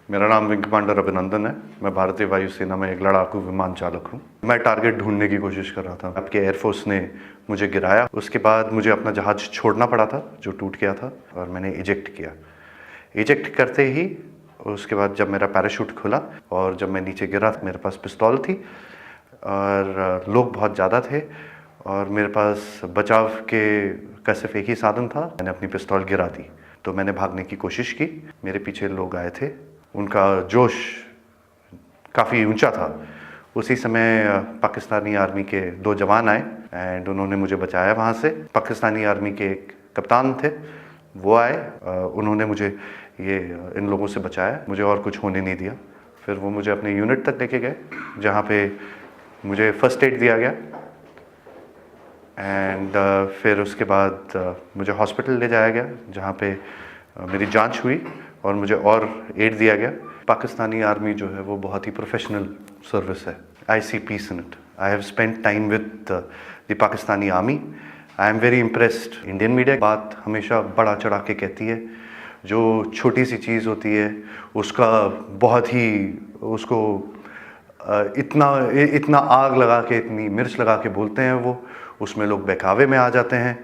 मेरा नाम wing commander अभिनंदन है। मैं भारतीय वायुसेना में एक लड़ाकू विमान चालक हूँ। मैं टारगेट ढूंढने की कोशिश कर रहा था। आपके एयरफोर्स ने मुझे गिराया। उसके बाद मुझे अपना जहाज छोड़ना पड़ा था जो टूट गया था, और मैंने इजेक्ट किया। इजेक्ट करते ही उसके बाद जब मेरा पैराशूट खुला और जब मैं नीचे गिरा, मेरे पास पिस्तौल थी और लोग बहुत ज़्यादा थे और मेरे पास बचाव का सिर्फ एक ही साधन था। मैंने अपनी पिस्तौल गिरा दी तो मैंने भागने की कोशिश की। मेरे पीछे लोग आए थे, उनका जोश काफ़ी ऊंचा था। उसी समय पाकिस्तानी आर्मी के 2 जवान आए एंड उन्होंने मुझे बचाया वहाँ से। पाकिस्तानी आर्मी के एक कप्तान थे, वो आए, उन्होंने मुझे इन लोगों से बचाया, मुझे और कुछ होने नहीं दिया। फिर वो मुझे अपने यूनिट तक लेके गए जहाँ पे मुझे फर्स्ट एड दिया गया एंड फिर उसके बाद मुझे हॉस्पिटल ले जाया गया जहाँ पे मेरी जांच हुई और मुझे और एड दिया गया। पाकिस्तानी आर्मी जो है वो बहुत ही प्रोफेशनल सर्विस है। I see peace in it. I have spent time with the Pakistani army. I am very impressed. Indian media बात हमेशा बढ़ा चढ़ा के कहती है, जो छोटी सी चीज़ होती है उसका बहुत ही उसको इतना आग लगा के, इतनी मिर्च लगा के बोलते हैं वो, उसमें लोग बहकावे में आ जाते हैं।